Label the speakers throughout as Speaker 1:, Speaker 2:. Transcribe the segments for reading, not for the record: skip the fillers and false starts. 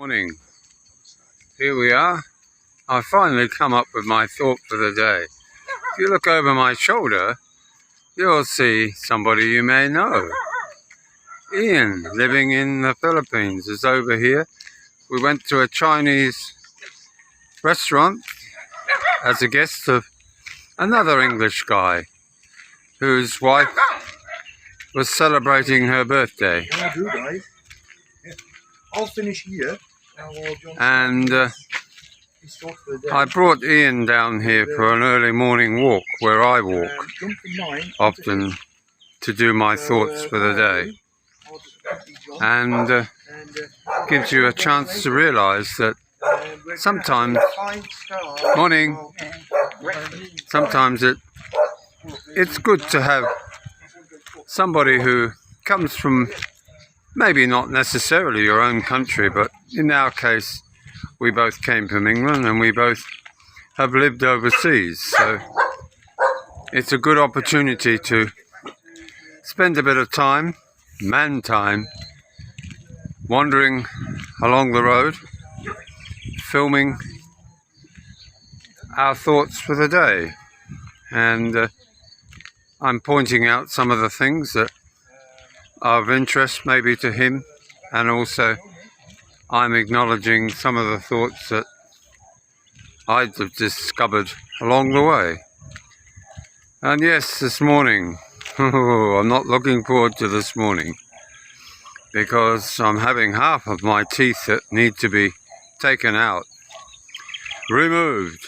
Speaker 1: Morning. Here we are. I finally come up with my thought for the day. If you look over my shoulder, you'll see somebody you may know. Ian, living in the Philippines, is over here. We went to a Chinese restaurant as a guest of another English guy whose wife was celebrating her birthday.
Speaker 2: Yeah, I do, guys. Yeah. I'll finish here.
Speaker 1: And I brought Ian down here for an early morning walk where I walk often to do my thoughts for the day, and gives you a chance to realise that sometimes it's good to have somebody who comes from maybe not necessarily your own country, but in our case we both came from England and we both have lived overseas, so it's a good opportunity to spend a bit of time, wandering along the road, filming our thoughts for the day. And I'm pointing out some of the things that are of interest maybe to him, and also I'm acknowledging some of the thoughts that I've discovered along the way. And yes, this morning, I'm not looking forward to this morning, because I'm having half of my teeth that need to be taken out, removed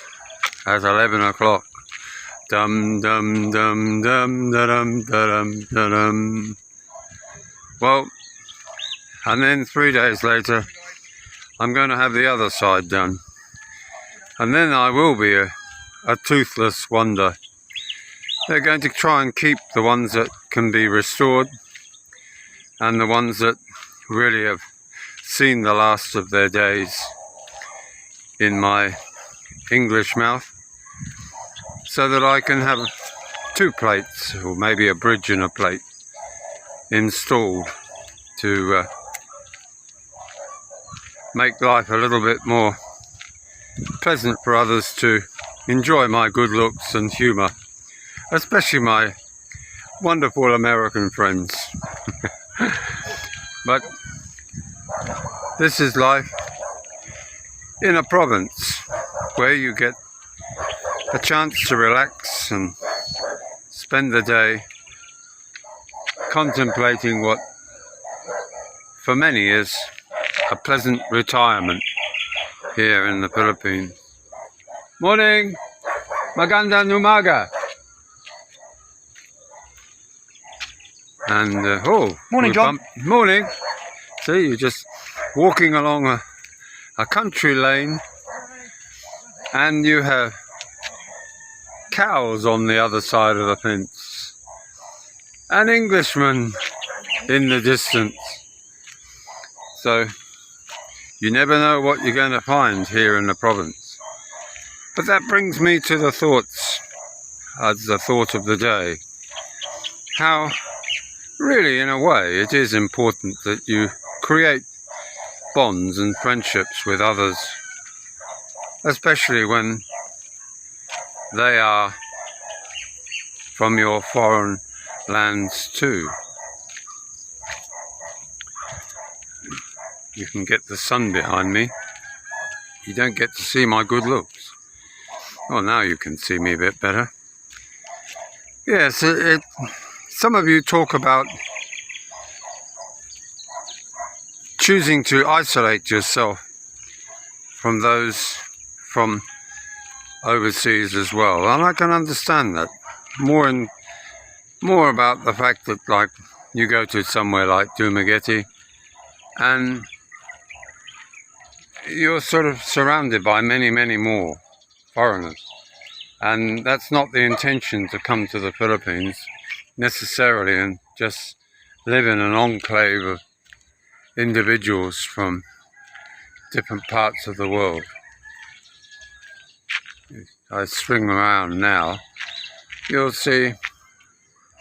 Speaker 1: at 11 o'clock. Dum dum dum dum dum dum dum. Well, and then 3 days later, I'm going to have the other side done. And then I will be a toothless wonder. They're going to try and keep the ones that can be restored, and the ones that really have seen the last of their days in my English mouth, so that I can have 2 plates, or maybe a bridge and a plate, installed to make life a little bit more pleasant for others to enjoy my good looks and humour, especially my wonderful American friends. But this is life in a province where you get a chance to relax and spend the day contemplating what for many is a pleasant retirement here in the Philippines. Morning! Magandang umaga! And
Speaker 2: morning, John.
Speaker 1: Morning! See, you're just walking along a country lane, and you have cows on the other side of the fence, an Englishman in the distance. So you never know what you're going to find here in the province. But that brings me to the thoughts, as the thought of the day. How really, in a way, it is important that you create bonds and friendships with others, especially when they are from your foreign lands too. You can get the sun behind me. You don't get to see my good looks. Well, now you can see me a bit better. Yes, some of you talk about choosing to isolate yourself from those from overseas as well, and I can understand that. More about the fact that, like, you go to somewhere like Dumaguete and you're sort of surrounded by many more foreigners, and that's not the intention to come to the Philippines necessarily and just live in an enclave of individuals from different parts of the world. If I swing around now, you'll see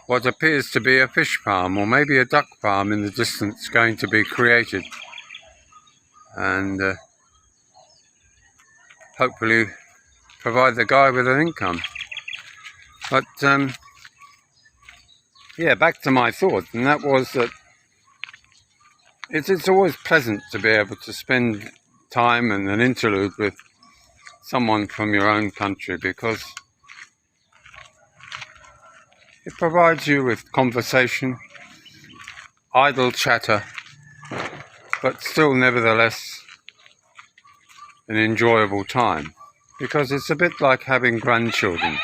Speaker 1: what appears to be a fish farm, or maybe a duck farm in the distance, going to be created. and hopefully provide the guy with an income. But yeah, back to my thought, and that was that it's always pleasant to be able to spend time and an interlude with someone from your own country, because it provides you with conversation, idle chatter, but still nevertheless an enjoyable time, because it's a bit like having grandchildren.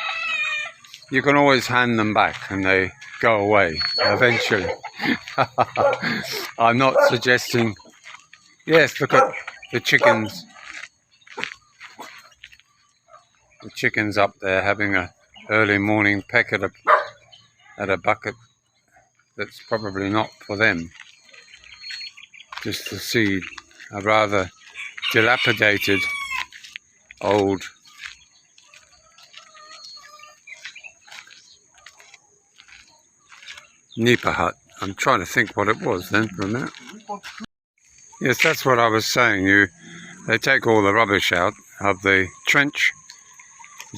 Speaker 1: You can always hand them back and they go away eventually. I'm not suggesting. Yes, look at the chickens. The chickens up there having a early morning peck at a bucket that's probably not for them. Just to see a rather dilapidated old Nipa hut. I'm trying to think what it was then for a minute. Yes, that's what I was saying. They take all the rubbish out of the trench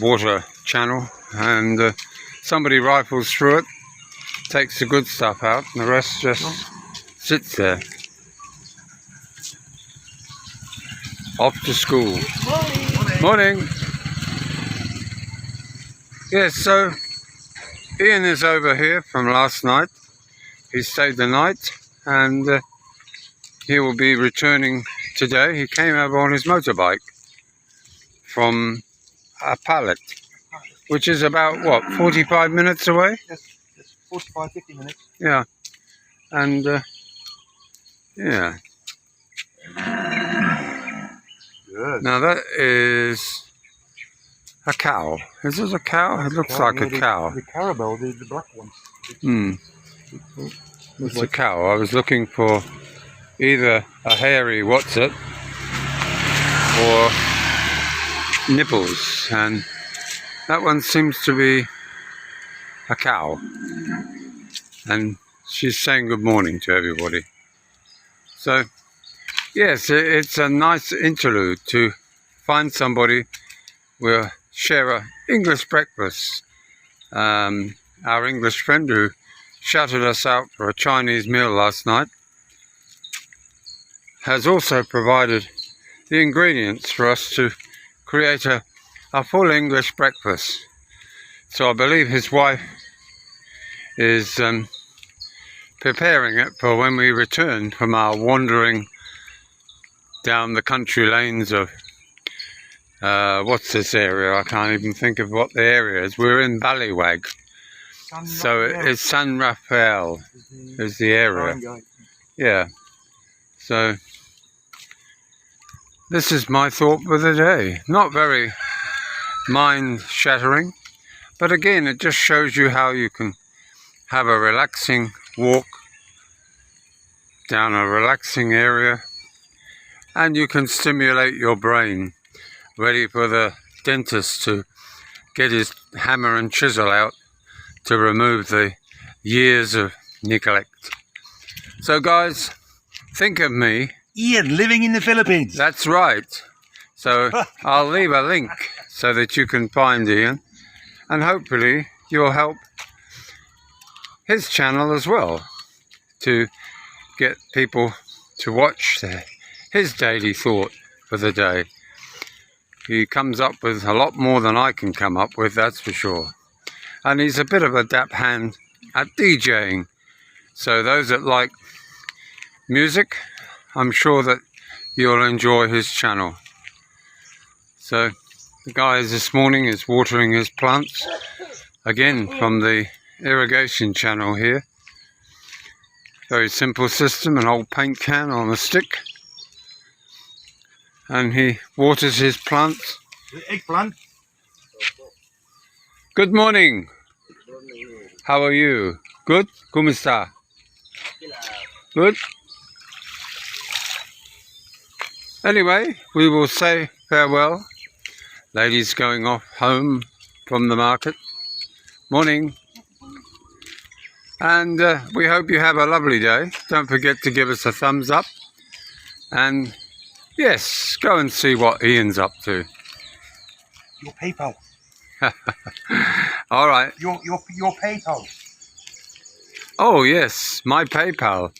Speaker 1: water channel, and somebody rifles through it, takes the good stuff out, and the rest just sits there. Off to school. Morning. Yes, so Ian is over here from last night. He stayed the night, and he will be returning today. He came over on his motorbike from a pallet, which is about, what, 45 minutes away?
Speaker 2: Yes, 45, 50 minutes.
Speaker 1: Yeah, and yeah.
Speaker 2: Good.
Speaker 1: Now that is a cow. Is this a cow? It looks like a cow.
Speaker 2: The carabao, the black ones.
Speaker 1: It's a cow. I was looking for either a hairy what's-it or nipples, and that one seems to be a cow, and she's saying good morning to everybody. So yes, it's a nice interlude to find somebody. We'll share an English breakfast. Our English friend who shouted us out for a Chinese meal last night has also provided the ingredients for us to create a full English breakfast. So I believe his wife is preparing it for when we return from our wandering down the country lanes of what's this area? I can't even think of what the area is. We're in Ballywag, so it's San Rafael is the area. Yeah, so this is my thought for the day. Not very mind-shattering, but again, it just shows you how you can have a relaxing walk down a relaxing area, and you can stimulate your brain, ready for the dentist to get his hammer and chisel out to remove the years of neglect. So guys, think of me.
Speaker 2: Ian, living in the Philippines.
Speaker 1: That's right. So I'll leave a link so that you can find Ian, and hopefully you'll help his channel as well to get people to watch his daily thought for the day. He comes up with a lot more than I can come up with, that's for sure. And he's a bit of a dap hand at DJing. So those that like music, I'm sure that you'll enjoy his channel. So the guy this morning is watering his plants, again from the irrigation channel here. Very simple system, an old paint can on a stick. And he waters his plants.
Speaker 2: The eggplant.
Speaker 1: Good morning. How are you? Good? ¿Cómo está? Good? Anyway, we will say farewell. Ladies going off home from the market. Morning. And we hope you have a lovely day. Don't forget to give us a thumbs up. And Yes, go and see what Ian's up to.
Speaker 2: Your PayPal.
Speaker 1: All right.
Speaker 2: Your PayPal.
Speaker 1: Oh yes, my PayPal.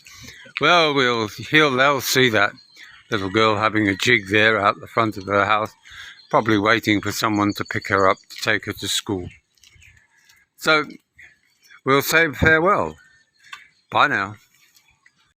Speaker 1: Well, they'll see that little girl having a jig there out the front of her house, probably waiting for someone to pick her up to take her to school. So we'll say farewell. Bye now.